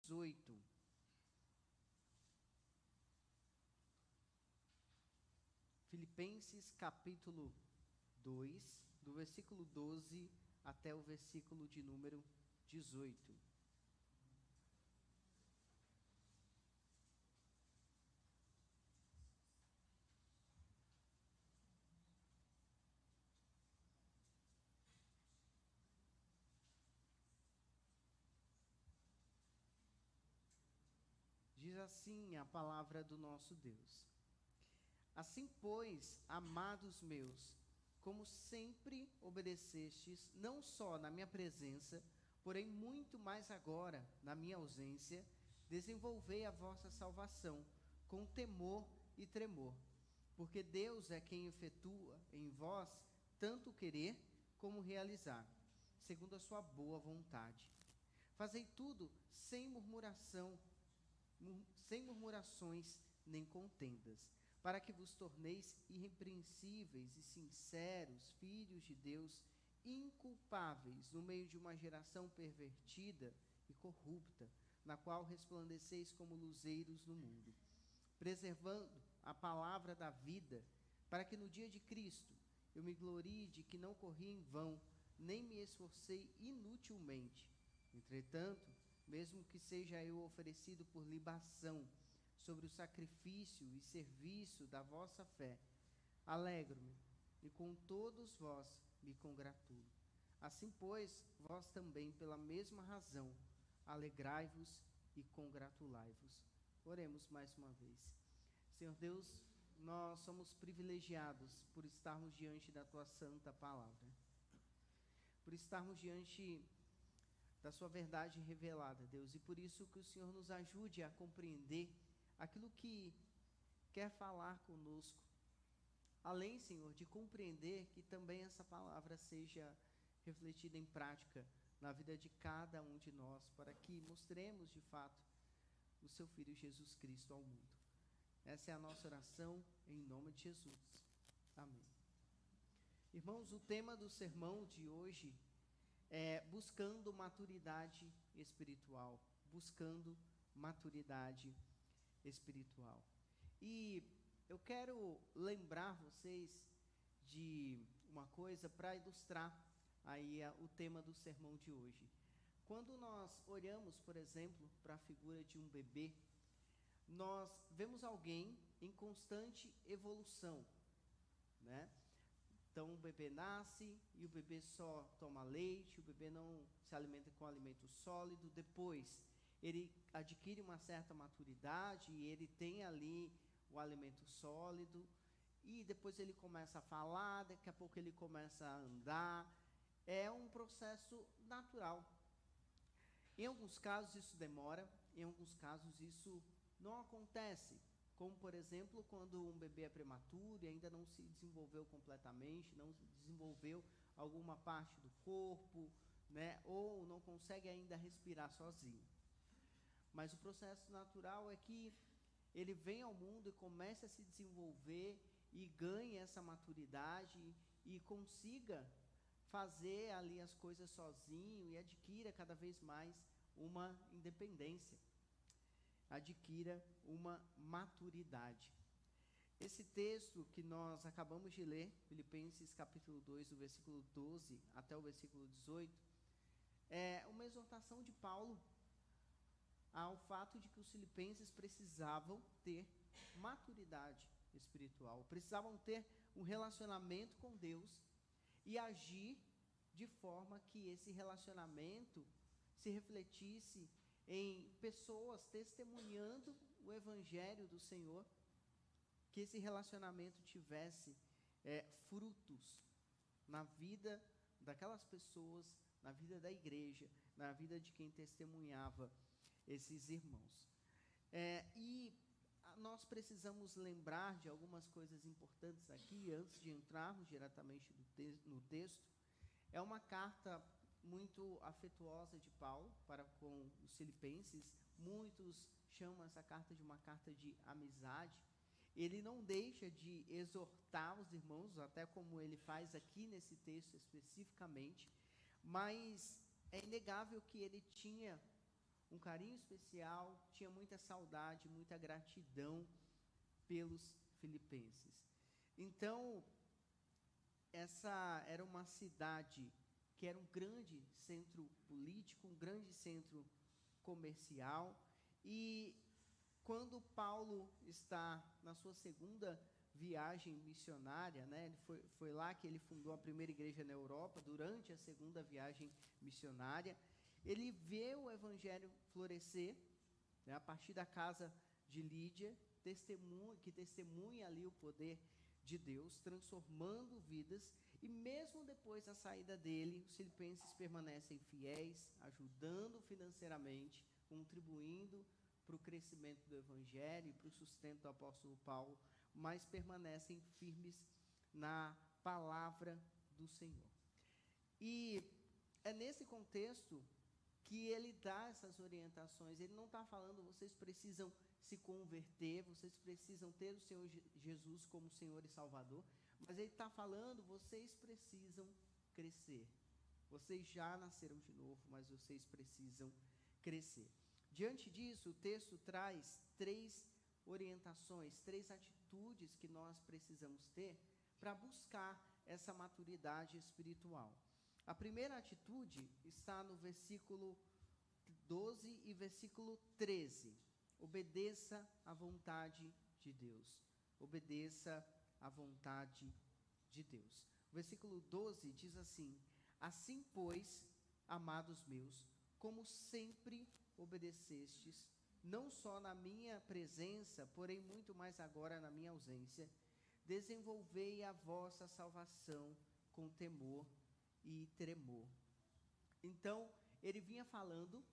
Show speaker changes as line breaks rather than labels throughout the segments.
18. Filipenses capítulo 2, do versículo 12 até o versículo de número 18. Diz assim a palavra do nosso Deus: Assim, pois, amados meus, como sempre obedecestes, não só na minha presença, porém muito mais agora, na minha ausência, desenvolvei a vossa salvação com temor e tremor, porque Deus é quem efetua em vós tanto querer como realizar, segundo a sua boa vontade. Fazei tudo sem murmurações nem contendas, para que vos torneis irrepreensíveis e sinceros, filhos de Deus, inculpáveis no meio de uma geração pervertida e corrupta, na qual resplandeceis como luzeiros no mundo, preservando a palavra da vida, para que no dia de Cristo eu me glorie de que não corri em vão, nem me esforcei inutilmente. Entretanto, mesmo que seja eu oferecido por libação sobre o sacrifício e serviço da vossa fé, alegro-me e com todos vós me congratulo. Assim, pois, vós também, pela mesma razão, alegrai-vos e congratulai-vos. Oremos mais uma vez. Senhor Deus, nós somos privilegiados por estarmos diante da tua santa palavra, por estarmos diante da sua verdade revelada, Deus, e por isso que o Senhor nos ajude a compreender aquilo que quer falar conosco, além, Senhor, de compreender que também essa palavra seja refletida em prática na vida de cada um de nós, para que mostremos de fato o seu Filho Jesus Cristo ao mundo. Essa é a nossa oração em nome de Jesus. Amém. Irmãos, o tema do sermão de hoje é buscando maturidade espiritual, buscando maturidade espiritual. E eu quero lembrar vocês de uma coisa para ilustrar aí o tema do sermão de hoje. Quando nós olhamos, por exemplo, para a figura de um bebê, nós vemos alguém em constante evolução, né? Então o bebê nasce e o bebê só toma leite, o bebê não se alimenta com alimento sólido. Depois ele adquire uma certa maturidade e ele tem ali o alimento sólido. E depois ele começa a falar, daqui a pouco ele começa a andar. É um processo natural. Em alguns casos isso demora, em alguns casos isso não acontece. Como, por exemplo, quando um bebê é prematuro e ainda não se desenvolveu completamente, não desenvolveu alguma parte do corpo, né? Ou não consegue ainda respirar sozinho. Mas o processo natural é que ele vem ao mundo e começa a se desenvolver e ganhe essa maturidade e consiga fazer ali as coisas sozinho e adquira cada vez mais uma independência. Adquira uma maturidade. Esse texto que nós acabamos de ler, Filipenses capítulo 2, do versículo 12 até o versículo 18, é uma exortação de Paulo ao fato de que os filipenses precisavam ter maturidade espiritual, precisavam ter um relacionamento com Deus e agir de forma que esse relacionamento se refletisse em pessoas testemunhando o evangelho do Senhor, que esse relacionamento tivesse frutos na vida daquelas pessoas, na vida da igreja, na vida de quem testemunhava esses irmãos. E nós precisamos lembrar de algumas coisas importantes aqui, antes de entrarmos diretamente no texto. É uma carta muito afetuosa de Paulo para com os filipenses. Muitos chamam essa carta de uma carta de amizade. Ele não deixa de exortar os irmãos, até como ele faz aqui nesse texto especificamente, mas é inegável que ele tinha um carinho especial, tinha muita saudade, muita gratidão pelos filipenses. Então, essa era uma cidade que era um grande centro político, um grande centro comercial, e quando Paulo está na sua segunda viagem missionária, né, foi lá que ele fundou a primeira igreja na Europa, durante a segunda viagem missionária, ele vê o evangelho florescer, né, a partir da casa de Lídia, que testemunha ali o poder de Deus, transformando vidas, e mesmo depois da saída dele, os filipenses permanecem fiéis, ajudando financeiramente, contribuindo para o crescimento do evangelho e para o sustento do apóstolo Paulo, mas permanecem firmes na palavra do Senhor. E é nesse contexto que ele dá essas orientações. Ele não está falando, vocês precisam se converter, vocês precisam ter o Senhor Jesus como Senhor e Salvador, mas ele está falando, vocês precisam crescer. Vocês já nasceram de novo, mas vocês precisam crescer. Diante disso, o texto traz 3 orientações, 3 atitudes que nós precisamos ter para buscar essa maturidade espiritual. A primeira atitude está no versículo 12 e versículo 13. Obedeça à vontade de Deus. Obedeça à vontade de Deus. O versículo 12 diz assim: assim, pois, amados meus, como sempre obedecestes, não só na minha presença, porém muito mais agora na minha ausência, desenvolvei a vossa salvação com temor e tremor. Então, ele vinha falando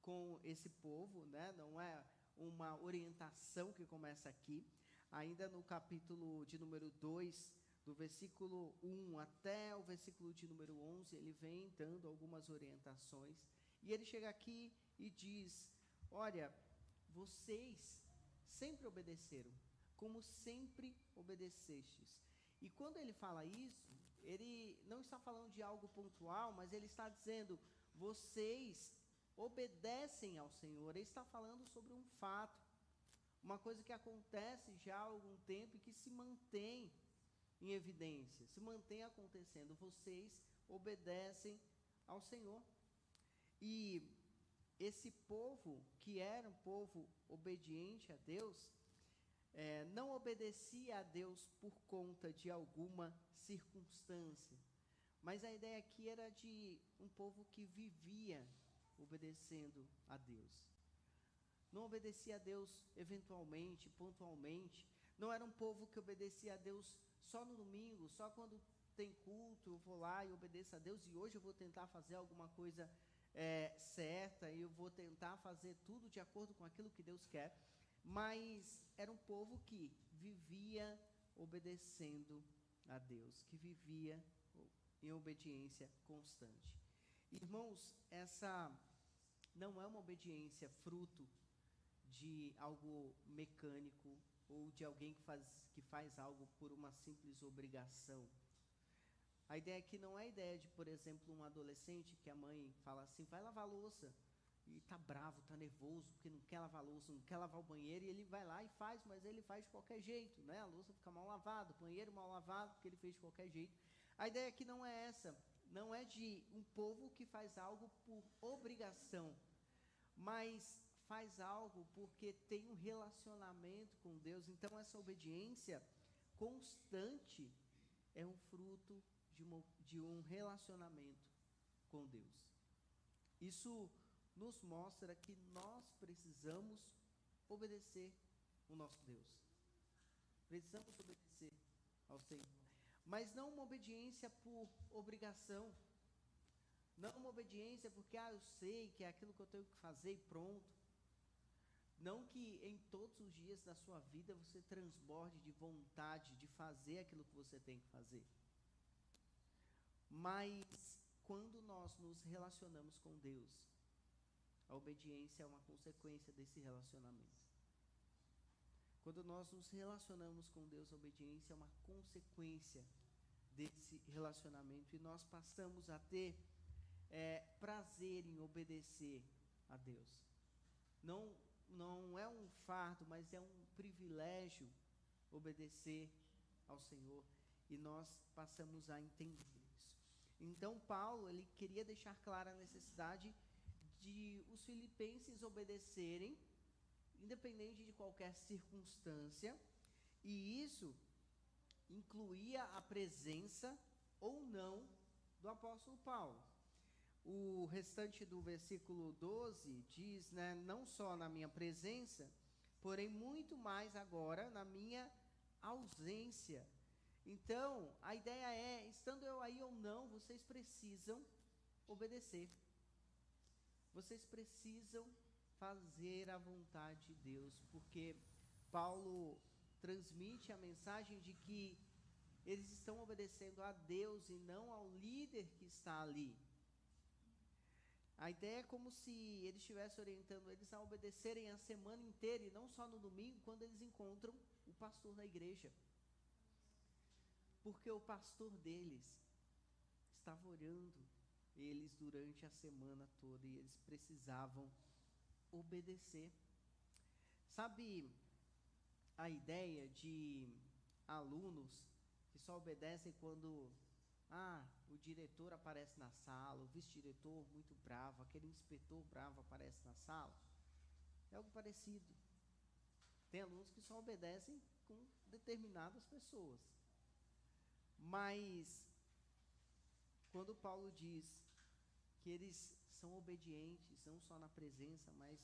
com esse povo, né? Não é uma orientação que começa aqui, ainda no capítulo de número 2, do versículo 1 até o versículo de número 11, ele vem dando algumas orientações, e ele chega aqui e diz: olha, vocês sempre obedeceram, como sempre obedecestes. E quando ele fala isso, ele não está falando de algo pontual, mas ele está dizendo, vocês obedecem ao Senhor. Ele está falando sobre um fato, uma coisa que acontece já há algum tempo e que se mantém em evidência, se mantém acontecendo. Vocês obedecem ao Senhor. E esse povo, que era um povo obediente a Deus, não obedecia a Deus por conta de alguma circunstância, mas a ideia aqui era de um povo que vivia obedecendo a Deus. Não obedecia a Deus eventualmente, pontualmente. Não era um povo que obedecia a Deus só no domingo, só quando tem culto, eu vou lá e obedeço a Deus, e hoje eu vou tentar fazer alguma coisa certa, e eu vou tentar fazer tudo de acordo com aquilo que Deus quer. Mas era um povo que vivia obedecendo a Deus, que vivia em obediência constante. Irmãos, essa não é uma obediência fruto de algo mecânico ou de alguém que faz algo por uma simples obrigação. A ideia aqui não é a ideia de, por exemplo, um adolescente que a mãe fala assim, vai lavar a louça, e está bravo, está nervoso, porque não quer lavar a louça, não quer lavar o banheiro, e ele vai lá e faz, mas ele faz de qualquer jeito, né? A louça fica mal lavada, o banheiro mal lavado, porque ele fez de qualquer jeito. A ideia aqui não é essa, não é de um povo que faz algo por obrigação, mas faz algo porque tem um relacionamento com Deus. Então, essa obediência constante é um fruto de um relacionamento com Deus. Isso nos mostra que nós precisamos obedecer o nosso Deus. Precisamos obedecer ao Senhor. Mas não uma obediência por obrigação. Não uma obediência porque, eu sei que é aquilo que eu tenho que fazer e pronto. Não que em todos os dias da sua vida você transborde de vontade de fazer aquilo que você tem que fazer. Mas quando nós nos relacionamos com Deus, a obediência é uma consequência desse relacionamento. Quando nós nos relacionamos com Deus, a obediência é uma consequência desse relacionamento. E nós passamos a ter prazer em obedecer a Deus. Não é um fardo, mas é um privilégio obedecer ao Senhor, e nós passamos a entender isso. Então Paulo, ele queria deixar clara a necessidade de os filipenses obedecerem, independente de qualquer circunstância, e isso incluía a presença ou não do apóstolo Paulo. O restante do versículo 12 diz, né, não só na minha presença, porém muito mais agora na minha ausência. Então, a ideia é, estando eu aí ou não, vocês precisam obedecer. Vocês precisam fazer a vontade de Deus, porque Paulo transmite a mensagem de que eles estão obedecendo a Deus e não ao líder que está ali. A ideia é como se ele estivesse orientando eles a obedecerem a semana inteira e não só no domingo, quando eles encontram o pastor da igreja. Porque o pastor deles estava orando eles durante a semana toda e eles precisavam obedecer. Sabe a ideia de alunos que só obedecem quando o diretor aparece na sala, o vice-diretor muito bravo, aquele inspetor bravo aparece na sala? É algo parecido. Tem alunos que só obedecem com determinadas pessoas. Mas quando Paulo diz que eles são obedientes, não só na presença, mas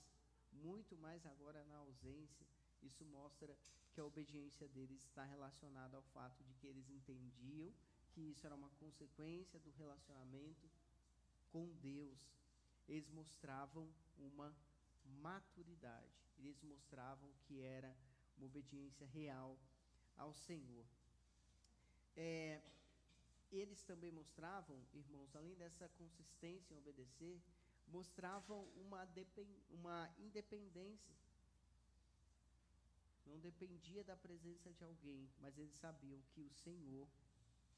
muito mais agora na ausência, isso mostra que a obediência deles está relacionada ao fato de que eles entendiam que isso era uma consequência do relacionamento com Deus. Eles mostravam uma maturidade, eles mostravam que era uma obediência real ao Senhor. Eles também mostravam, irmãos, além dessa consistência em obedecer, mostravam uma independência. Não dependia da presença de alguém, mas eles sabiam que o Senhor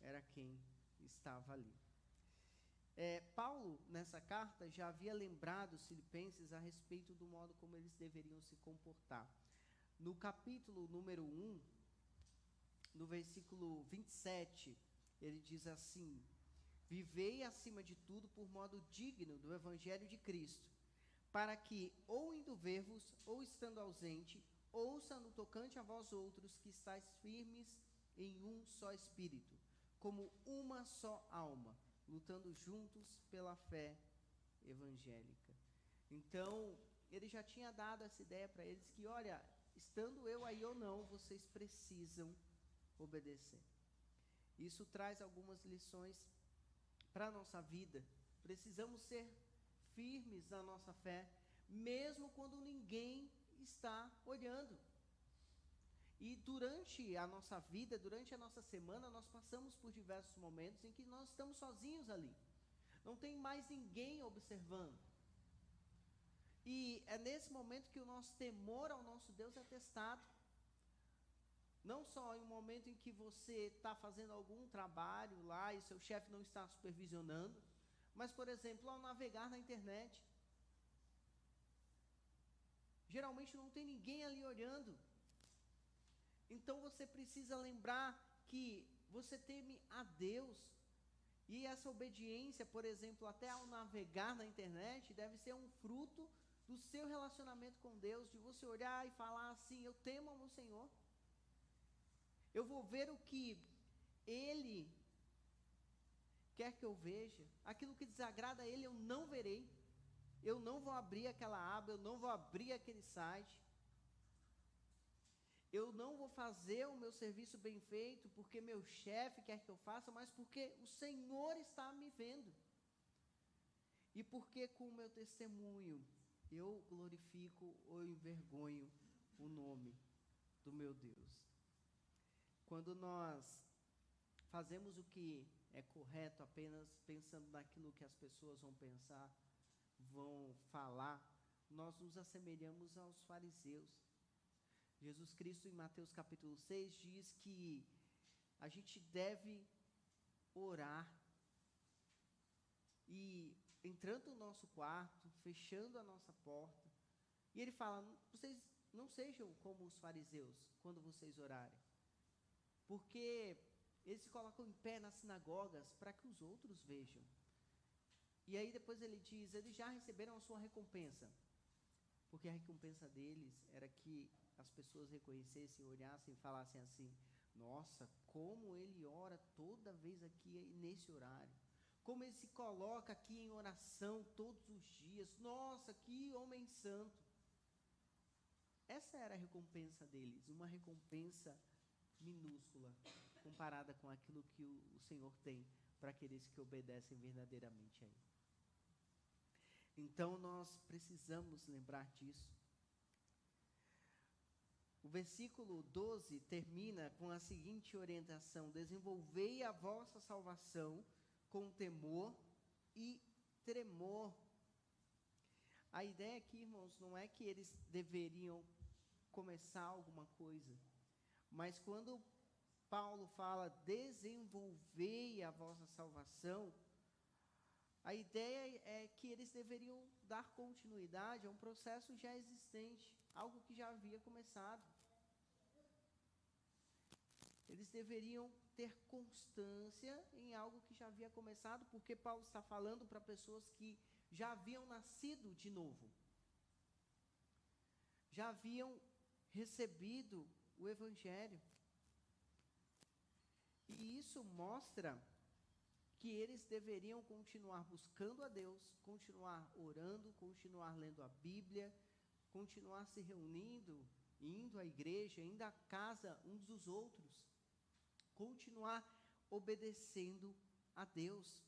era quem estava ali. Paulo, nessa carta, já havia lembrado os filipenses a respeito do modo como eles deveriam se comportar. No capítulo número 1, no versículo 27, ele diz assim: vivei acima de tudo por modo digno do evangelho de Cristo, para que, ou indo ver-vos, ou estando ausente, ouça no tocante a vós outros que estáis firmes em um só espírito, como uma só alma, lutando juntos pela fé evangélica. Então, ele já tinha dado essa ideia para eles que, olha, estando eu aí ou não, vocês precisam obedecer. Isso traz algumas lições para a nossa vida. Precisamos ser firmes na nossa fé, mesmo quando ninguém está olhando. E durante a nossa vida, durante a nossa semana, nós passamos por diversos momentos em que nós estamos sozinhos ali. Não tem mais ninguém observando. E é nesse momento que o nosso temor ao nosso Deus é testado. Não só em um momento em que você está fazendo algum trabalho lá e seu chefe não está supervisionando, mas, por exemplo, ao navegar na internet. Geralmente não tem ninguém ali olhando. Então você precisa lembrar que você teme a Deus. E essa obediência, por exemplo, até ao navegar na internet, deve ser um fruto do seu relacionamento com Deus, de você olhar e falar assim: eu temo ao Senhor. Eu vou ver o que Ele quer que eu veja. Aquilo que desagrada a Ele eu não verei. Eu não vou abrir aquela aba, eu não vou abrir aquele site. Eu não vou fazer o meu serviço bem feito porque meu chefe quer que eu faça, mas porque o Senhor está me vendo. E porque com o meu testemunho eu glorifico ou envergonho o nome do meu Deus. Quando nós fazemos o que é correto apenas pensando naquilo que as pessoas vão pensar, vão falar, nós nos assemelhamos aos fariseus. Jesus Cristo, em Mateus capítulo 6, diz que a gente deve orar e entrando no nosso quarto, fechando a nossa porta, e ele fala: vocês não sejam como os fariseus quando vocês orarem, porque eles se colocam em pé nas sinagogas para que os outros vejam. E aí depois ele diz: eles já receberam a sua recompensa, porque a recompensa deles era que as pessoas reconhecessem, olhassem e falassem assim: nossa, como ele ora toda vez aqui nesse horário, como ele se coloca aqui em oração todos os dias, nossa, que homem santo. Essa era a recompensa deles, uma recompensa minúscula comparada com aquilo que o Senhor tem para aqueles que obedecem verdadeiramente a Ele. Então nós precisamos lembrar disso. O versículo 12 termina com a seguinte orientação: desenvolvei a vossa salvação com temor e tremor. A ideia aqui, irmãos, não é que eles deveriam começar alguma coisa, mas quando Paulo fala desenvolvei a vossa salvação, a ideia é que eles deveriam dar continuidade a um processo já existente, algo que já havia começado. Eles deveriam ter constância em algo que já havia começado, porque Paulo está falando para pessoas que já haviam nascido de novo, já haviam recebido o Evangelho. E isso mostra que eles deveriam continuar buscando a Deus, continuar orando, continuar lendo a Bíblia, continuar se reunindo, indo à igreja, indo à casa uns dos outros, continuar obedecendo a Deus.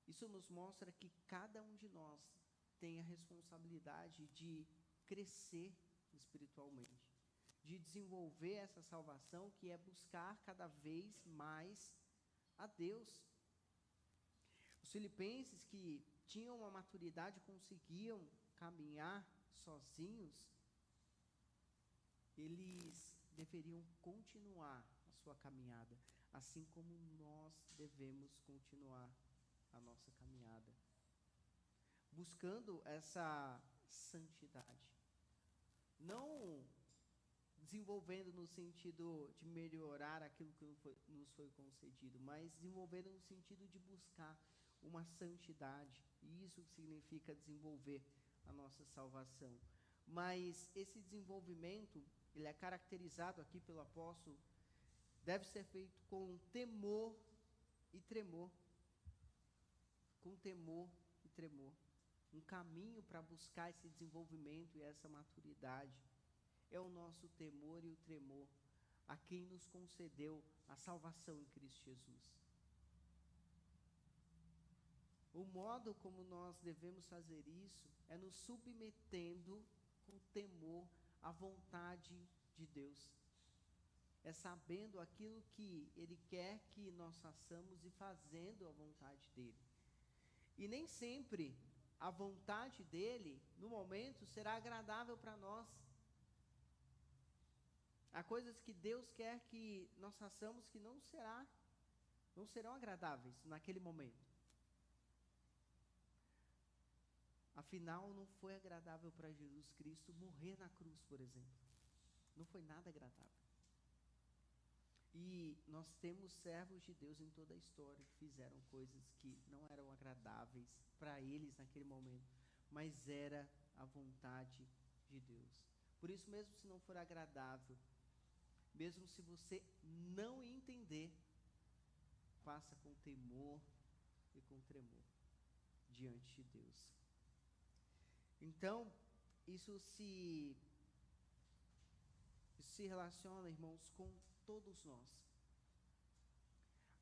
Isso nos mostra que cada um de nós tem a responsabilidade de crescer espiritualmente, de desenvolver essa salvação, que é buscar cada vez mais a Deus. Os filipenses, que tinham uma maturidade, conseguiam caminhar sozinhos, eles deveriam continuar a sua caminhada, assim como nós devemos continuar a nossa caminhada, buscando essa santidade, não desenvolvendo no sentido de melhorar aquilo que nos foi concedido, mas desenvolvendo no sentido de buscar uma santidade, e isso significa desenvolver a nossa salvação. Mas esse desenvolvimento, ele é caracterizado aqui pelo apóstolo, deve ser feito com temor e tremor. Com temor e tremor. Um caminho para buscar esse desenvolvimento e essa maturidade é o nosso temor e o tremor a quem nos concedeu a salvação em Cristo Jesus. O modo como nós devemos fazer isso é nos submetendo com temor à vontade de Deus. É sabendo aquilo que Ele quer que nós façamos e fazendo a vontade dEle. E nem sempre a vontade dEle, no momento, será agradável para nós. Há coisas que Deus quer que nós façamos que não serão agradáveis naquele momento. Afinal, não foi agradável para Jesus Cristo morrer na cruz, por exemplo. Não foi nada agradável. E nós temos servos de Deus em toda a história que fizeram coisas que não eram agradáveis para eles naquele momento, mas era a vontade de Deus. Por isso, mesmo se não for agradável, mesmo se você não entender, faça com temor e com tremor diante de Deus. Então, isso se relaciona, irmãos, com todos nós.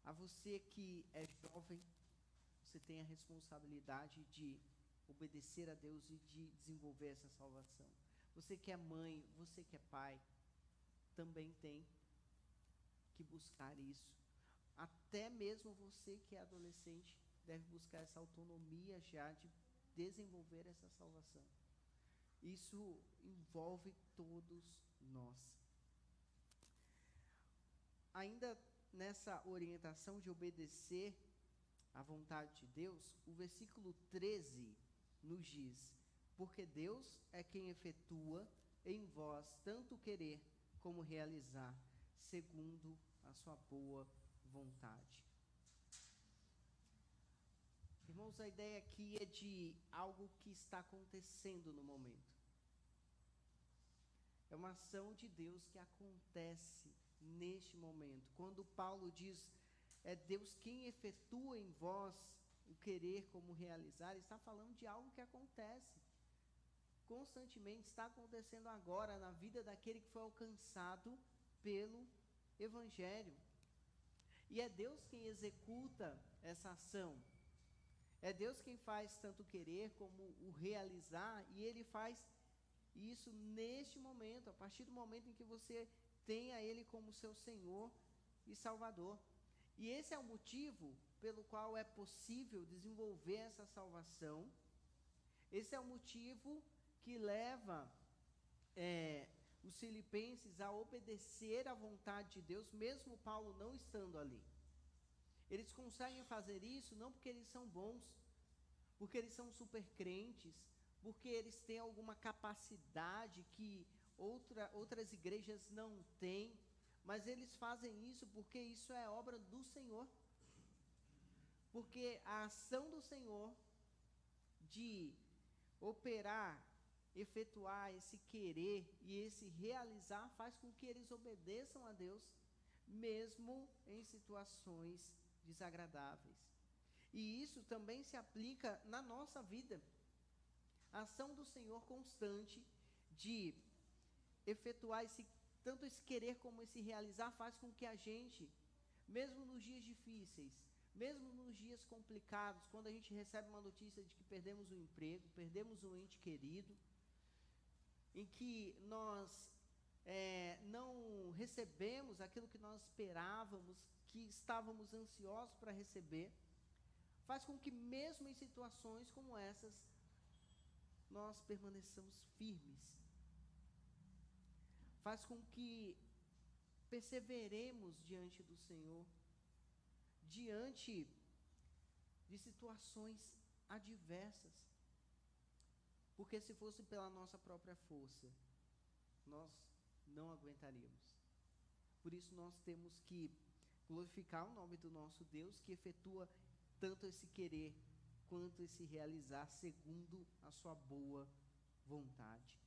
A você que é jovem, você tem a responsabilidade de obedecer a Deus e de desenvolver essa salvação. Você que é mãe, você que é pai, também tem que buscar isso. Até mesmo você que é adolescente deve buscar essa autonomia já de desenvolver essa salvação. Isso envolve todos nós. Ainda nessa orientação de obedecer a vontade de Deus, o versículo 13 nos diz: porque Deus é quem efetua em vós tanto querer como realizar, segundo a sua boa vontade. Irmãos, a ideia aqui é de algo que está acontecendo no momento. É uma ação de Deus que acontece neste momento. Quando Paulo diz, é Deus quem efetua em vós o querer como realizar, ele está falando de algo que acontece constantemente, está acontecendo agora na vida daquele que foi alcançado pelo Evangelho. E é Deus quem executa essa ação. É Deus quem faz tanto querer como o realizar, e Ele faz isso neste momento, a partir do momento em que você tem a Ele como seu Senhor e Salvador. E esse é o motivo pelo qual é possível desenvolver essa salvação. Esse é o motivo que leva os filipenses a obedecer à vontade de Deus, mesmo Paulo não estando ali. Eles conseguem fazer isso não porque eles são bons, porque eles são super crentes, porque eles têm alguma capacidade que outras igrejas não têm, mas eles fazem isso porque isso é obra do Senhor. Porque a ação do Senhor de operar, efetuar esse querer e esse realizar faz com que eles obedeçam a Deus, mesmo em situações desagradáveis. E isso também se aplica na nossa vida. A ação do Senhor constante de efetuar tanto esse querer como esse realizar faz com que a gente, mesmo nos dias difíceis, mesmo nos dias complicados, quando a gente recebe uma notícia de que perdemos o emprego, perdemos um ente querido, em que nós não recebemos aquilo que nós esperávamos, que estávamos ansiosos para receber, faz com que mesmo em situações como essas, nós permaneçamos firmes. Faz com que perseveremos diante do Senhor, diante de situações adversas. Porque se fosse pela nossa própria força, nós não aguentaríamos. Por isso nós temos que glorificar o nome do nosso Deus, que efetua tanto esse querer quanto esse realizar segundo a sua boa vontade.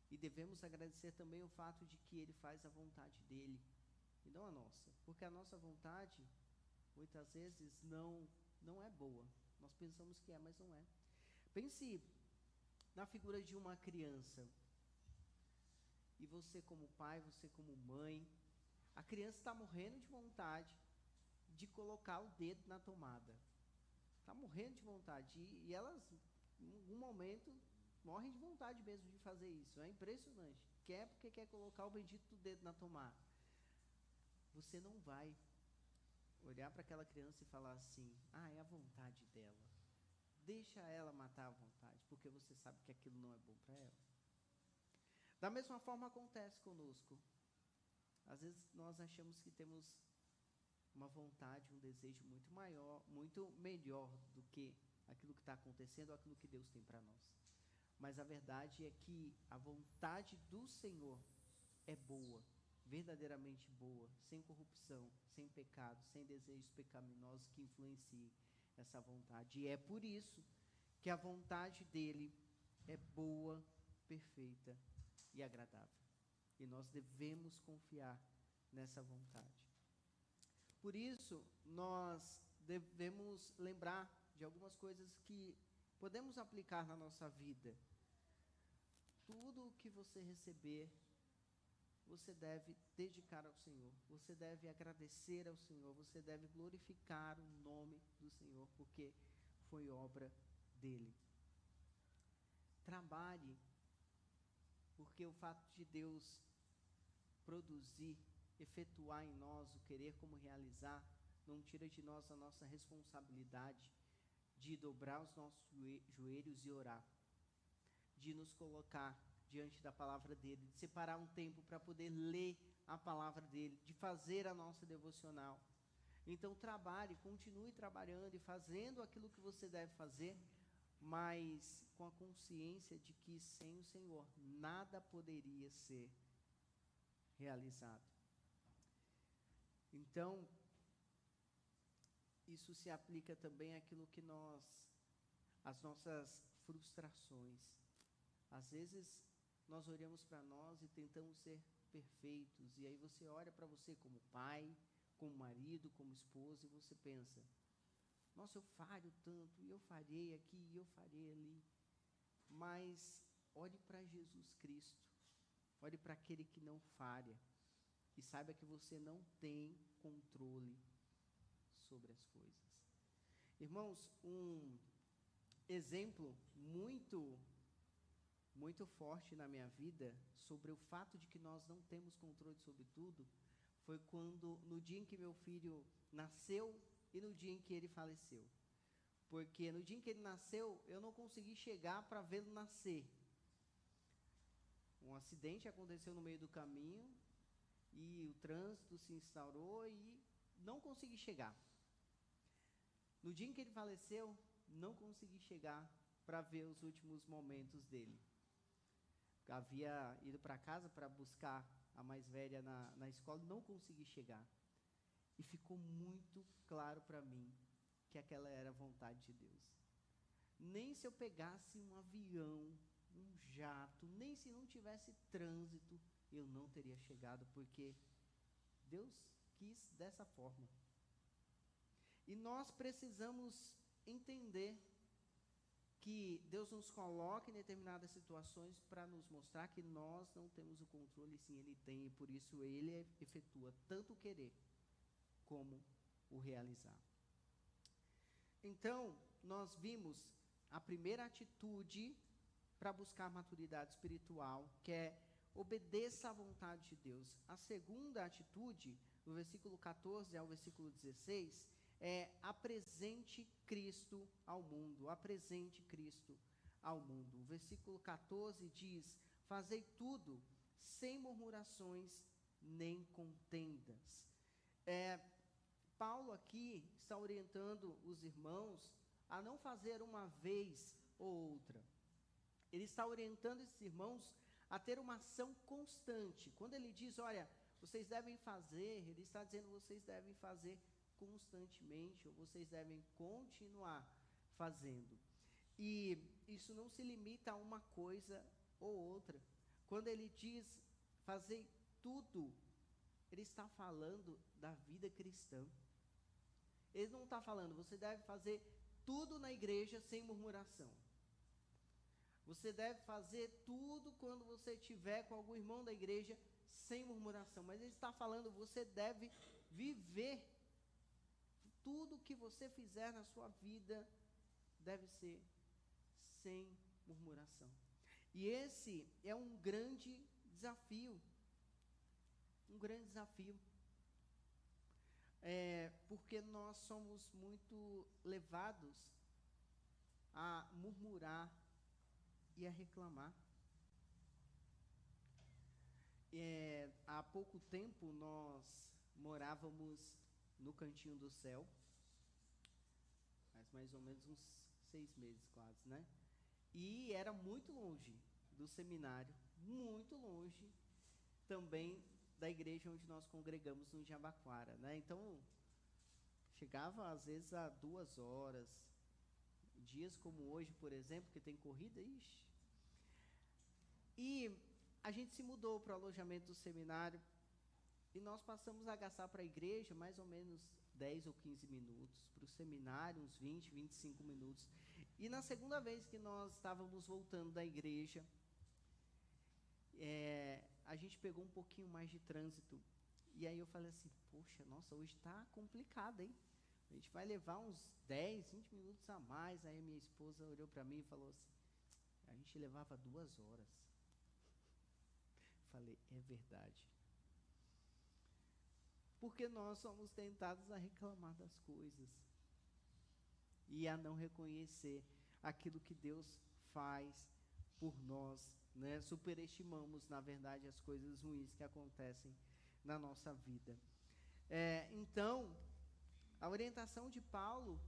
E devemos agradecer também o fato de que Ele faz a vontade dEle e não a nossa, porque a nossa vontade muitas vezes não é boa. Nós pensamos que é, mas não é. Pense na figura de uma criança, e você como pai, você como mãe, a criança está morrendo de vontade de colocar o dedo na tomada. Está morrendo de vontade. E elas, em algum momento, morrem de vontade mesmo de fazer isso. É impressionante. Quer porque quer colocar o bendito dedo na tomada. Você não vai olhar para aquela criança e falar assim, é a vontade dela. Deixa ela matar a vontade, porque você sabe que aquilo não é bom para ela. Da mesma forma acontece conosco. Às vezes nós achamos que temos uma vontade, um desejo muito maior, muito melhor do que aquilo que está acontecendo, ou aquilo que Deus tem para nós. Mas a verdade é que a vontade do Senhor é boa, verdadeiramente boa, sem corrupção, sem pecado, sem desejos pecaminosos que influenciem essa vontade. E é por isso que a vontade dele é boa, perfeita e agradável. E nós devemos confiar nessa vontade. Por isso, nós devemos lembrar de algumas coisas que podemos aplicar na nossa vida. Tudo o que você receber, você deve dedicar ao Senhor. Você deve agradecer ao Senhor. Você deve glorificar o nome do Senhor, porque foi obra dele. Trabalhe, porque o fato de Deus produzir, efetuar em nós o querer como realizar, não tira de nós a nossa responsabilidade de dobrar os nossos joelhos e orar, de nos colocar diante da palavra dele, de separar um tempo para poder ler a palavra dele, de fazer a nossa devocional. Então trabalhe, continue trabalhando e fazendo aquilo que você deve fazer, mas com a consciência de que sem o Senhor nada poderia ser realizado. Então, isso se aplica também àquilo que as nossas frustrações. Às vezes, nós olhamos para nós e tentamos ser perfeitos, e aí você olha para você como pai, como marido, como esposa, e você pensa, nossa, eu falho tanto, e eu falhei aqui, e eu falhei ali. Mas olhe para Jesus Cristo, olhe para aquele que não falha, e saiba que você não tem controle sobre as coisas. Irmãos, um exemplo muito forte na minha vida sobre o fato de que nós não temos controle sobre tudo foi quando, no dia em que meu filho nasceu e no dia em que ele faleceu. Porque no dia em que ele nasceu, eu não consegui chegar para vê-lo nascer. Um acidente aconteceu no meio do caminho e o trânsito se instaurou e não consegui chegar. No dia em que ele faleceu, não consegui chegar para ver os últimos momentos dele. Havia ido para casa para buscar a mais velha na escola, não consegui chegar. E ficou muito claro para mim que aquela era a vontade de Deus. Nem se eu pegasse um avião, um jato, nem se não tivesse trânsito, eu não teria chegado, porque Deus quis dessa forma. E nós precisamos entender que Deus nos coloca em determinadas situações para nos mostrar que nós não temos o controle, sim, Ele tem, e por isso Ele efetua tanto o querer como o realizar. Então, nós vimos a primeira atitude para buscar maturidade espiritual, que é obedeça à vontade de Deus. A segunda atitude, no versículo 14 ao versículo 16, apresente Cristo ao mundo, apresente Cristo ao mundo. O versículo 14 diz, fazei tudo sem murmurações nem contendas. Paulo aqui está orientando os irmãos a não fazer uma vez ou outra. Ele está orientando esses irmãos a ter uma ação constante. Quando ele diz, olha, vocês devem fazer, ele está dizendo, vocês devem fazer constantemente, ou vocês devem continuar fazendo. E isso não se limita a uma coisa ou outra. Quando ele diz fazer tudo, ele está falando da vida cristã. Ele não está falando, você deve fazer tudo na igreja sem murmuração. Você deve fazer tudo quando você estiver com algum irmão da igreja sem murmuração. Mas ele está falando, você deve viver. Tudo que você fizer na sua vida deve ser sem murmuração. E esse é um grande desafio. Um grande desafio. Porque nós somos muito levados a murmurar e a reclamar. Há pouco tempo nós morávamos no Cantinho do Céu, faz mais ou menos uns 6 meses quase, né? E era muito longe do seminário, muito longe também da igreja onde nós congregamos no Jabaquara, né? Então, chegava às vezes a 2 horas, dias como hoje, por exemplo, que tem corrida, ixi. E a gente se mudou para o alojamento do seminário e nós passamos a gastar para a igreja mais ou menos 10 ou 15 minutos, para o seminário uns 20, 25 minutos. E na segunda vez que nós estávamos voltando da igreja, a gente pegou um pouquinho mais de trânsito. E aí eu falei assim, poxa, nossa, hoje está complicado, hein? A gente vai levar uns 10, 20 minutos a mais. Aí a minha esposa olhou para mim e falou assim, a gente levava 2 horas. Falei, é verdade. Porque nós somos tentados a reclamar das coisas e a não reconhecer aquilo que Deus faz por nós, né? Superestimamos, na verdade, as coisas ruins que acontecem na nossa vida. Então, A orientação de Paulo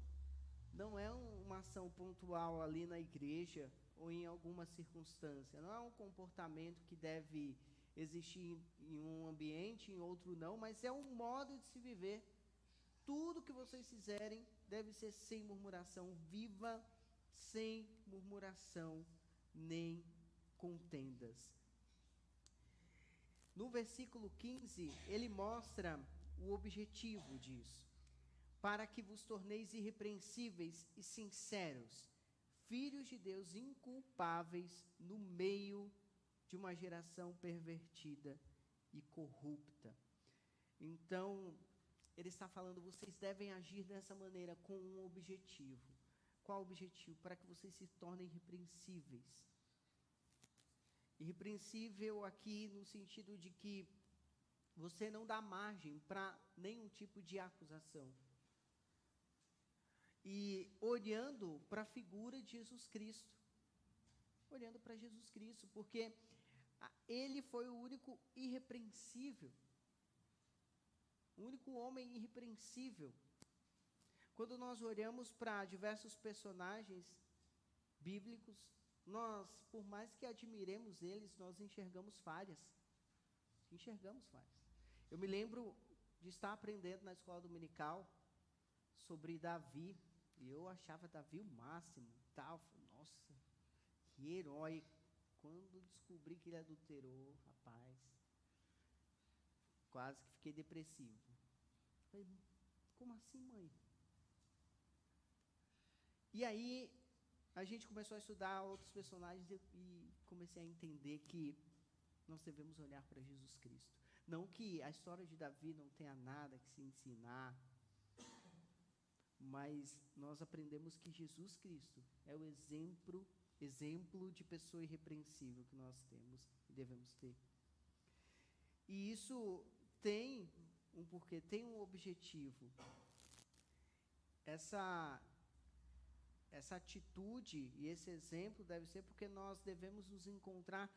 não é uma ação pontual ali na igreja ou em alguma circunstância. Não é um comportamento que deve existir em um ambiente, em outro não, mas é um modo de se viver. Tudo que vocês fizerem deve ser sem murmuração. Viva sem murmuração nem contendas. No versículo 15, ele mostra o objetivo disso. Para que vos torneis irrepreensíveis e sinceros, filhos de Deus inculpáveis no meio de uma geração pervertida e corrupta. Então, ele está falando, vocês devem agir dessa maneira com um objetivo. Qual o objetivo? Para que vocês se tornem irrepreensíveis. Irrepreensível aqui no sentido de que você não dá margem para nenhum tipo de acusação. E olhando para a figura de Jesus Cristo. Olhando para Jesus Cristo, porque ele foi o único irrepreensível. O único homem irrepreensível. Quando nós olhamos para diversos personagens bíblicos, nós, por mais que admiremos eles, nós enxergamos falhas. Enxergamos falhas. Eu me lembro de estar aprendendo na escola dominical sobre Davi, e eu achava Davi o máximo, tal. Nossa, que herói. Quando descobri que ele adulterou, rapaz, quase que fiquei depressivo. Falei, como assim, mãe? E aí, a gente começou a estudar outros personagens e comecei a entender que nós devemos olhar para Jesus Cristo. Não que a história de Davi não tenha nada que se ensinar, mas nós aprendemos que Jesus Cristo é o exemplo de pessoa irrepreensível que nós temos e devemos ter. E isso tem um porquê, tem um objetivo. Essa atitude e esse exemplo deve ser porque nós devemos nos encontrar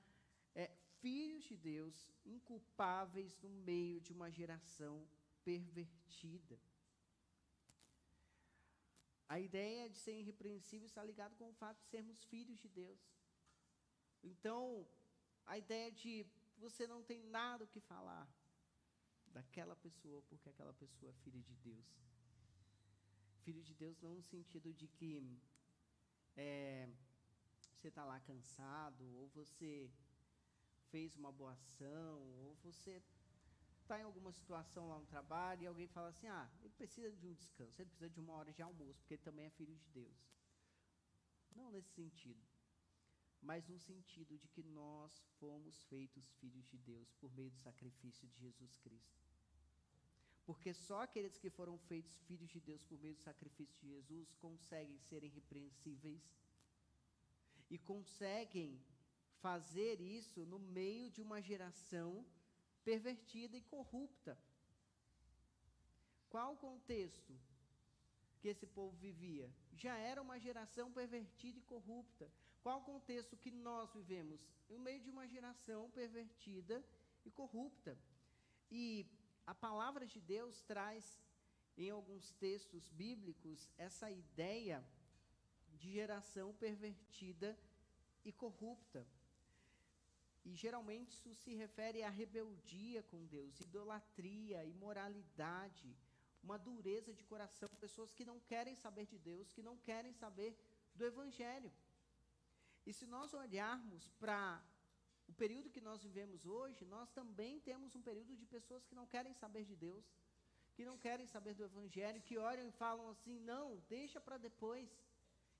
filhos de Deus, inculpáveis no meio de uma geração pervertida. A ideia de ser irrepreensível está ligada com o fato de sermos filhos de Deus. Então, a ideia de você não tem nada o que falar daquela pessoa, porque aquela pessoa é filha de Deus. Filho de Deus não no sentido de que você está lá cansado, ou você fez uma boa ação, ou você está em alguma situação lá no trabalho e alguém fala assim, ele precisa de um descanso, ele precisa de uma hora de almoço, porque ele também é filho de Deus. Não nesse sentido, mas no sentido de que nós fomos feitos filhos de Deus por meio do sacrifício de Jesus Cristo. Porque só aqueles que foram feitos filhos de Deus por meio do sacrifício de Jesus conseguem ser irrepreensíveis e conseguem fazer isso no meio de uma geração pervertida e corrupta. Qual o contexto que esse povo vivia? Já era uma geração pervertida e corrupta. Qual o contexto que nós vivemos? No meio de uma geração pervertida e corrupta. E a palavra de Deus traz, em alguns textos bíblicos, essa ideia de geração pervertida e corrupta. E geralmente isso se refere à rebeldia com Deus, idolatria, imoralidade, uma dureza de coração, pessoas que não querem saber de Deus, que não querem saber do Evangelho. E se nós olharmos para o período que nós vivemos hoje, nós também temos um período de pessoas que não querem saber de Deus, que não querem saber do Evangelho, que olham e falam assim, não, deixa para depois,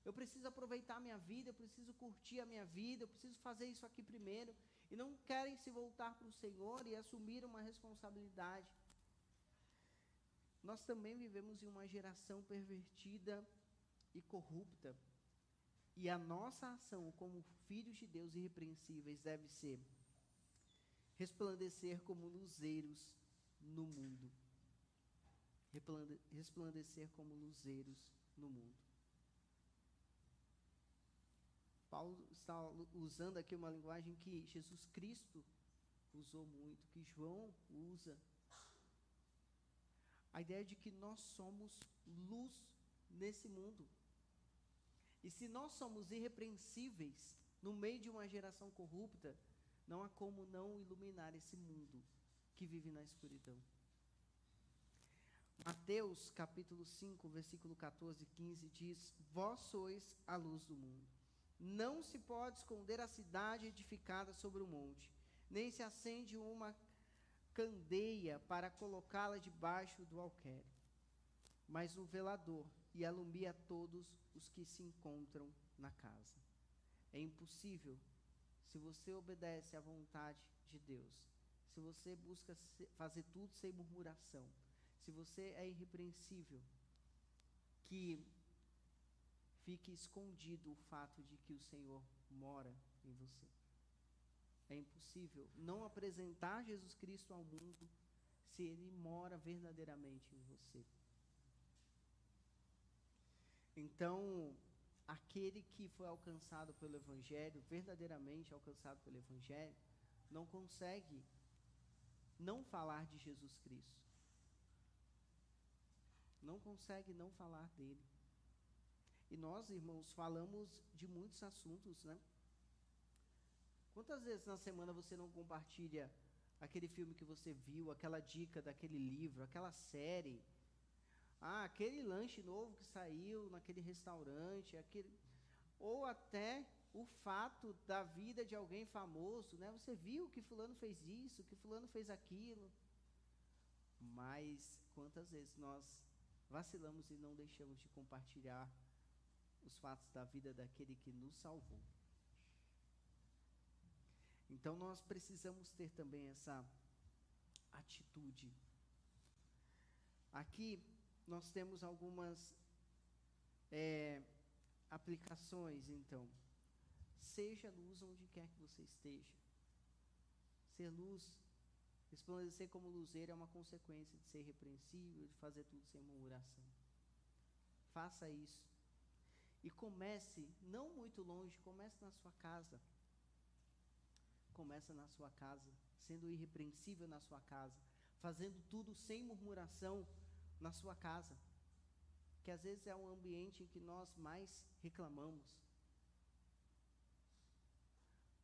eu preciso aproveitar a minha vida, eu preciso curtir a minha vida, eu preciso fazer isso aqui primeiro, e não querem se voltar para o Senhor e assumir uma responsabilidade. Nós também vivemos em uma geração pervertida e corrupta, e a nossa ação como filhos de Deus irrepreensíveis deve ser resplandecer como luzeiros no mundo. Resplandecer como luzeiros no mundo. Paulo está usando aqui uma linguagem que Jesus Cristo usou muito, que João usa. A ideia de que nós somos luz nesse mundo. E se nós somos irrepreensíveis no meio de uma geração corrupta, não há como não iluminar esse mundo que vive na escuridão. Mateus capítulo 5, versículo 14 e 15 diz: Vós sois a luz do mundo. Não se pode esconder a cidade edificada sobre o monte, nem se acende uma candeia para colocá-la debaixo do alqueire, mas um velador, e alumia todos os que se encontram na casa. É impossível, se você obedece à vontade de Deus, se você busca fazer tudo sem murmuração, se você é irrepreensível, que fique escondido o fato de que o Senhor mora em você. É impossível não apresentar Jesus Cristo ao mundo se Ele mora verdadeiramente em você. Então, aquele que foi alcançado pelo Evangelho, verdadeiramente alcançado pelo Evangelho, não consegue não falar de Jesus Cristo. Não consegue não falar dele. E nós, irmãos, falamos de muitos assuntos, né? Quantas vezes na semana você não compartilha aquele filme que você viu, aquela dica daquele livro, aquela série, aquele lanche novo que saiu naquele restaurante, ou até o fato da vida de alguém famoso, né? Você viu que fulano fez isso, que fulano fez aquilo. Mas quantas vezes nós vacilamos e não deixamos de compartilhar os fatos da vida daquele que nos salvou. Então nós precisamos ter também essa atitude. Aqui nós temos algumas aplicações, então. Seja luz onde quer que você esteja. Ser luz, resplandecer como luzeiro é uma consequência de ser irrepreensível, de fazer tudo sem murmuração. Faça isso. E comece, não muito longe, comece na sua casa. Começa na sua casa, sendo irrepreensível na sua casa, fazendo tudo sem murmuração na sua casa, que às vezes é um ambiente em que nós mais reclamamos.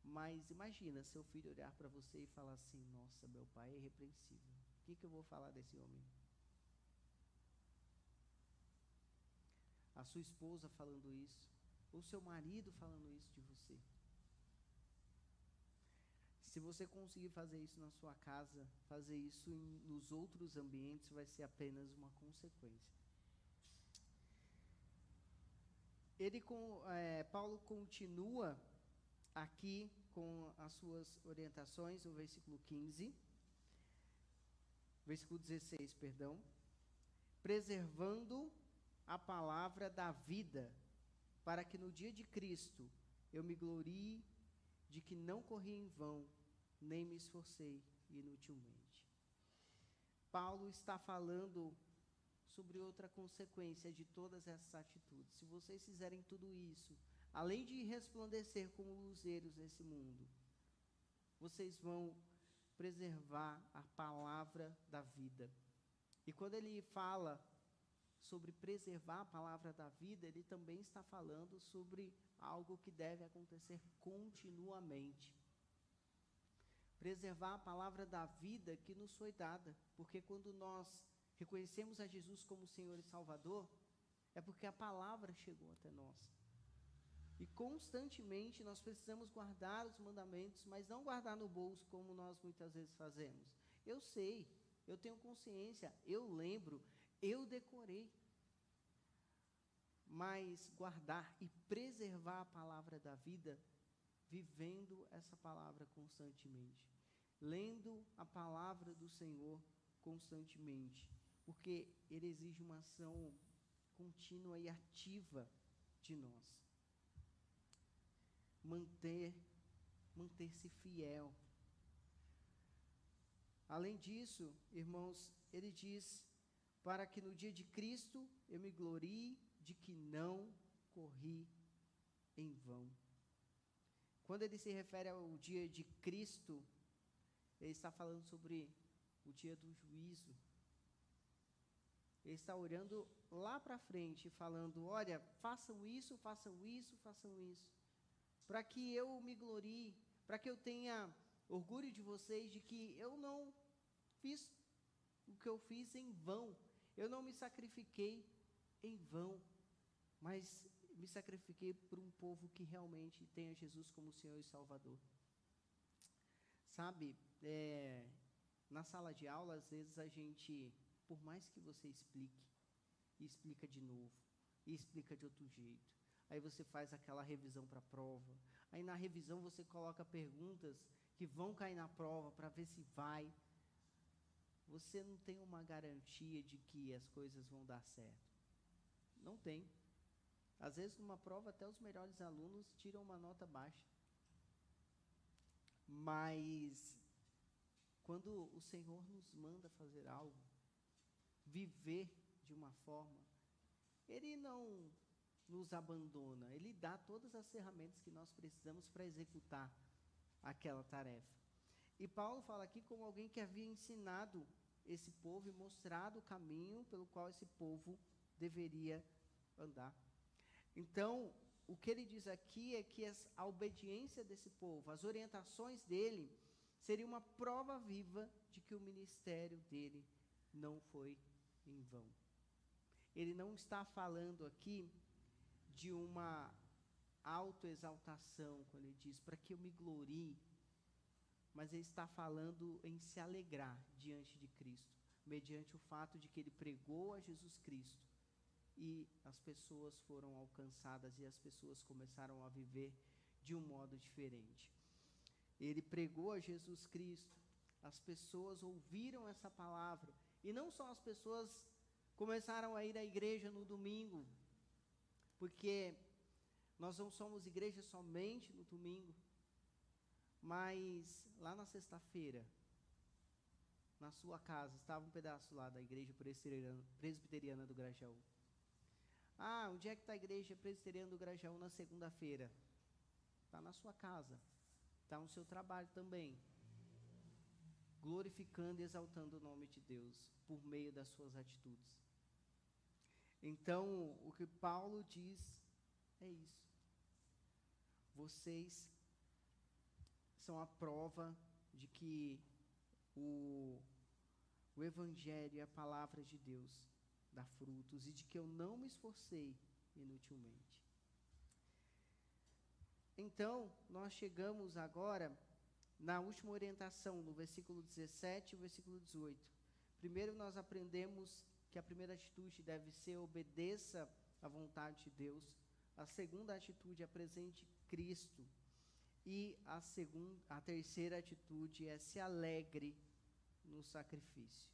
Mas imagina seu filho olhar para você e falar assim: nossa, meu pai é irrepreensível, o que eu vou falar desse homem? A sua esposa falando isso, ou seu marido falando isso de você. Se você conseguir fazer isso na sua casa, fazer isso nos outros ambientes vai ser apenas uma consequência. Paulo continua aqui com as suas orientações, no versículo 15, versículo 16, perdão, preservando a palavra da vida, para que no dia de Cristo eu me glorie de que não corri em vão, nem me esforcei inutilmente. Paulo está falando sobre outra consequência de todas essas atitudes. Se vocês fizerem tudo isso, além de resplandecer como luzeiros nesse mundo, vocês vão preservar a palavra da vida. E quando ele fala sobre preservar a palavra da vida, ele também está falando sobre algo que deve acontecer continuamente. Preservar a palavra da vida que nos foi dada, porque quando nós reconhecemos a Jesus como Senhor e Salvador, é porque a palavra chegou até nós. E constantemente nós precisamos guardar os mandamentos, mas não guardar no bolso como nós muitas vezes fazemos. Eu sei, eu tenho consciência, eu lembro, eu decorei. Mas guardar e preservar a palavra da vida, vivendo essa palavra constantemente, lendo a palavra do Senhor constantemente, porque Ele exige uma ação contínua e ativa de nós. Manter-se fiel. Além disso, irmãos, ele diz, para que no dia de Cristo eu me glorie de que não corri em vão. Quando ele se refere ao dia de Cristo, ele está falando sobre o dia do juízo. Ele está olhando lá para frente e falando: olha, façam isso, façam isso, façam isso, para que eu me glorie, para que eu tenha orgulho de vocês, de que eu não fiz o que eu fiz em vão, eu não me sacrifiquei em vão, mas me sacrifiquei por um povo que realmente tenha Jesus como Senhor e Salvador. Sabe, na sala de aula, às vezes a gente, por mais que você explique, e explica de novo, e explica de outro jeito, aí você faz aquela revisão para a prova, aí na revisão você coloca perguntas que vão cair na prova para ver se vai. Você não tem uma garantia de que as coisas vão dar certo. Não tem. Às vezes, numa prova, até os melhores alunos tiram uma nota baixa. Mas, quando o Senhor nos manda fazer algo, viver de uma forma, Ele não nos abandona, Ele dá todas as ferramentas que nós precisamos para executar aquela tarefa. E Paulo fala aqui como alguém que havia ensinado esse povo e mostrado o caminho pelo qual esse povo deveria andar. Então, o que ele diz aqui é que a obediência desse povo, as orientações dele, seria uma prova viva de que o ministério dele não foi em vão. Ele não está falando aqui de uma autoexaltação, quando ele diz, para que eu me glorie, mas ele está falando em se alegrar diante de Cristo, mediante o fato de que ele pregou a Jesus Cristo, e as pessoas foram alcançadas e as pessoas começaram a viver de um modo diferente. Ele pregou a Jesus Cristo, as pessoas ouviram essa palavra, e não só as pessoas começaram a ir à igreja no domingo, porque nós não somos igreja somente no domingo, mas lá na sexta-feira, na sua casa, estava um pedaço lá da igreja presbiteriana do Grajaú. Ah, onde é que está a igreja presbiteriana do Grajaú na segunda-feira? Está na sua casa, está no seu trabalho também, glorificando e exaltando o nome de Deus por meio das suas atitudes. Então, o que Paulo diz é isso. Vocês são a prova de que o Evangelho é a palavra de Deus, dá frutos, e de que eu não me esforcei inutilmente. Então, nós chegamos agora na última orientação, no versículo 17 e versículo 18. Primeiro, nós aprendemos que a primeira atitude deve ser obedeça à vontade de Deus. A segunda atitude é apresente Cristo. E a terceira atitude é se alegre no sacrifício.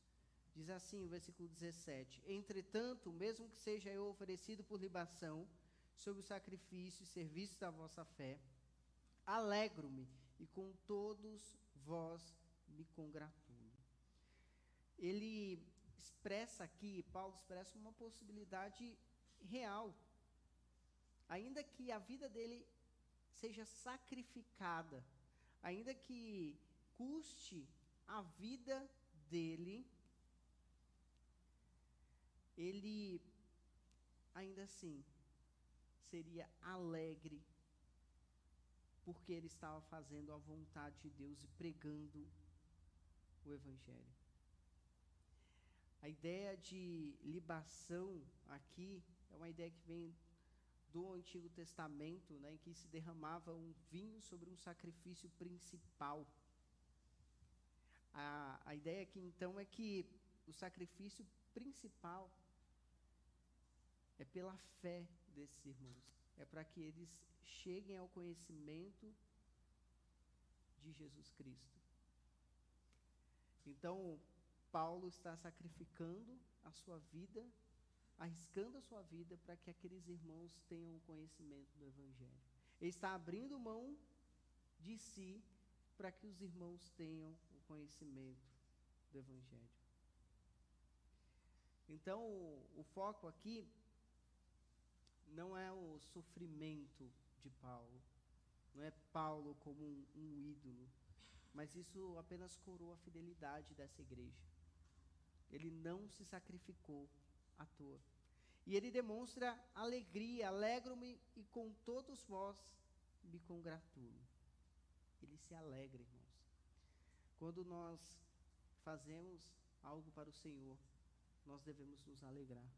Diz assim o versículo 17: entretanto, mesmo que seja eu oferecido por libação, sob o sacrifício e serviço da vossa fé, alegro-me e com todos vós me congratulo. Ele expressa aqui, Paulo expressa uma possibilidade real. Ainda que a vida dele seja sacrificada, ainda que custe a vida dele, ele ainda assim seria alegre, porque ele estava fazendo a vontade de Deus e pregando o Evangelho. A ideia de libação aqui é uma ideia que vem do Antigo Testamento, né, em que se derramava um vinho sobre um sacrifício principal. A ideia aqui, então, é que o sacrifício principal é pela fé desses irmãos. É para que eles cheguem ao conhecimento de Jesus Cristo. Então, Paulo está sacrificando a sua vida, arriscando a sua vida para que aqueles irmãos tenham o conhecimento do Evangelho. Ele está abrindo mão de si para que os irmãos tenham o conhecimento do Evangelho. Então, o foco aqui não é o sofrimento de Paulo, não é Paulo como um ídolo, mas isso apenas coroa a fidelidade dessa igreja. Ele não se sacrificou, à toa. E ele demonstra alegria, alegro-me e com todos vós me congratulo. Ele se alegra, irmãos. Quando nós fazemos algo para o Senhor, nós devemos nos alegrar.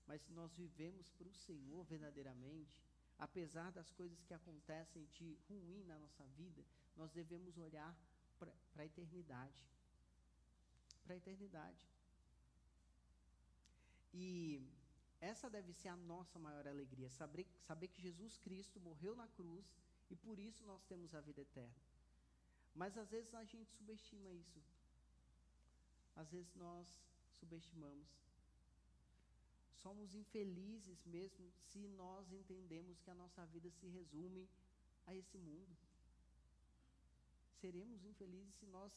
Mas se nós vivemos para o Senhor verdadeiramente, apesar das coisas que acontecem de ruim na nossa vida, nós devemos olhar para a eternidade. Para a eternidade. E essa deve ser a nossa maior alegria, saber que Jesus Cristo morreu na cruz e por isso nós temos a vida eterna. Mas às vezes a gente subestima isso. Às vezes nós subestimamos. Somos infelizes mesmo se nós entendemos que a nossa vida se resume a esse mundo. Seremos infelizes se nós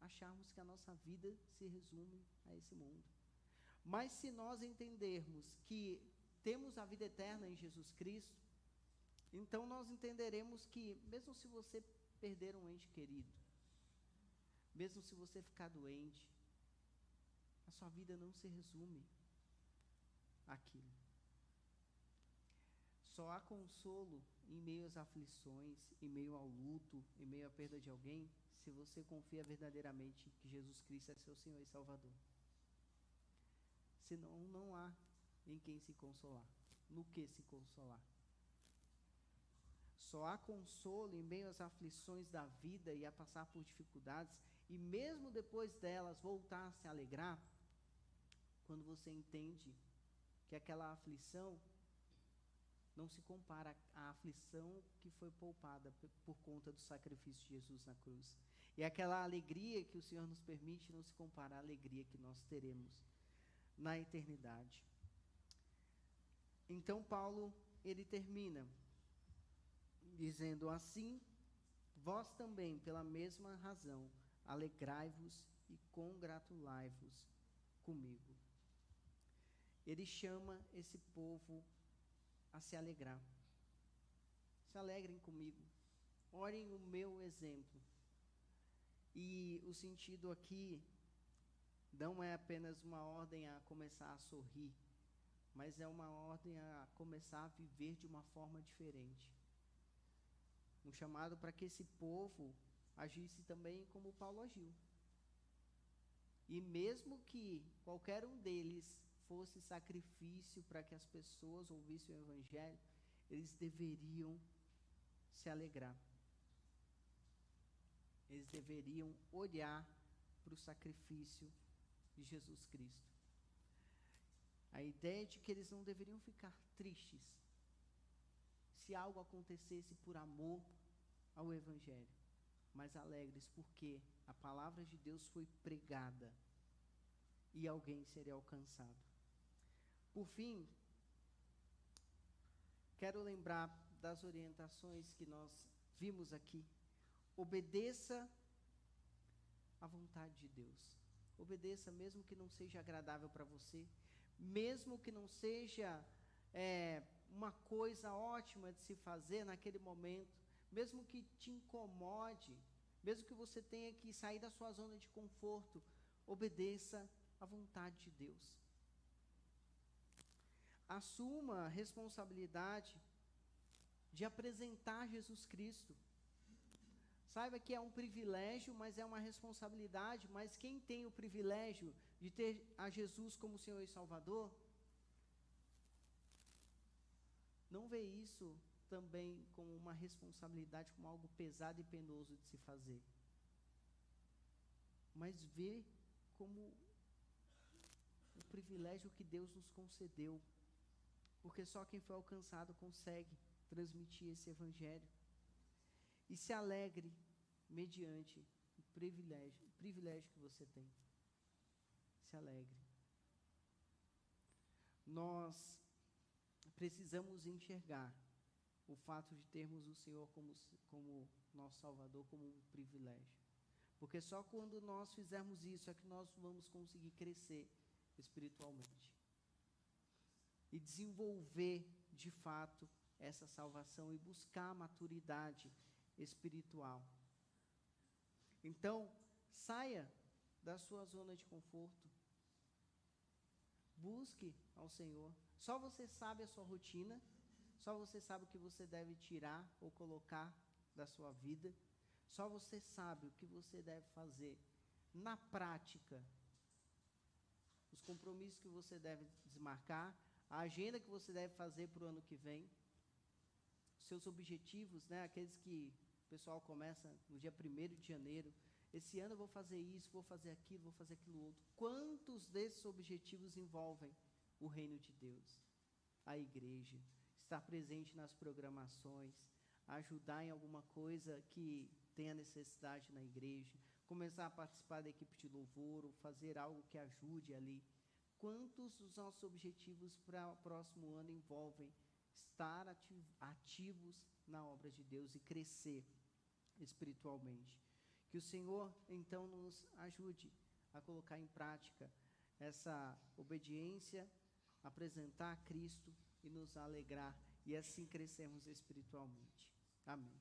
acharmos que a nossa vida se resume a esse mundo. Mas se nós entendermos que temos a vida eterna em Jesus Cristo, então nós entenderemos que mesmo se você perder um ente querido, mesmo se você ficar doente, a sua vida não se resume àquilo. Só há consolo em meio às aflições, em meio ao luto, em meio à perda de alguém, se você confia verdadeiramente que Jesus Cristo é seu Senhor e Salvador. Senão não há em quem se consolar, no que se consolar. Só há consolo em meio às aflições da vida e a passar por dificuldades, e mesmo depois delas voltar a se alegrar, quando você entende que aquela aflição não se compara à aflição que foi poupada por conta do sacrifício de Jesus na cruz. E aquela alegria que o Senhor nos permite não se compara à alegria que nós teremos na eternidade. Então Paulo, ele termina dizendo assim: vós também, pela mesma razão, alegrai-vos e congratulai-vos comigo. Ele chama esse povo a se alegrar. Se alegrem comigo. Olhem o meu exemplo. E o sentido aqui não é apenas uma ordem a começar a sorrir, mas é uma ordem a começar a viver de uma forma diferente. Um chamado para que esse povo agisse também como Paulo agiu. E mesmo que qualquer um deles fosse sacrifício para que as pessoas ouvissem o Evangelho, eles deveriam se alegrar. Eles deveriam olhar para o sacrifício de Jesus Cristo. A ideia de que eles não deveriam ficar tristes se algo acontecesse por amor ao Evangelho, mas alegres porque a palavra de Deus foi pregada e alguém seria alcançado. Por fim, quero lembrar das orientações que nós vimos aqui. Obedeça à vontade de Deus. Obedeça mesmo que não seja agradável para você, mesmo que não seja uma coisa ótima de se fazer naquele momento, mesmo que te incomode, mesmo que você tenha que sair da sua zona de conforto, obedeça à vontade de Deus. Assuma a responsabilidade de apresentar Jesus Cristo. Saiba que é um privilégio, mas é uma responsabilidade. Mas quem tem o privilégio de ter a Jesus como Senhor e Salvador, não vê isso também como uma responsabilidade, como algo pesado e penoso de se fazer, mas vê como o privilégio que Deus nos concedeu, porque só quem foi alcançado consegue transmitir esse Evangelho. E se alegre mediante o privilégio que você tem. Se alegre. Nós precisamos enxergar o fato de termos o Senhor como nosso Salvador, como um privilégio. Porque só quando nós fizermos isso é que nós vamos conseguir crescer espiritualmente. E desenvolver, de fato, essa salvação e buscar a maturidade espiritual. Então, saia da sua zona de conforto. busque ao Senhor. Só você sabe a sua rotina, só você sabe o que você deve tirar ou colocar da sua vida, só você sabe o que você deve fazer na prática, os compromissos que você deve desmarcar, a agenda que você deve fazer para o ano que vem, seus objetivos, né, aqueles que o pessoal começa no dia 1º de janeiro, esse ano eu vou fazer isso, vou fazer aquilo outro. Quantos desses objetivos envolvem o reino de Deus? A igreja, estar presente nas programações, ajudar em alguma coisa que tenha necessidade na igreja, começar a participar da equipe de louvor, ou fazer algo que ajude ali. Quantos dos nossos objetivos para o próximo ano envolvem estar ativos na obra de Deus e crescer espiritualmente? Que o Senhor, então, nos ajude a colocar em prática essa obediência, apresentar a Cristo e nos alegrar, e assim crescermos espiritualmente. Amém.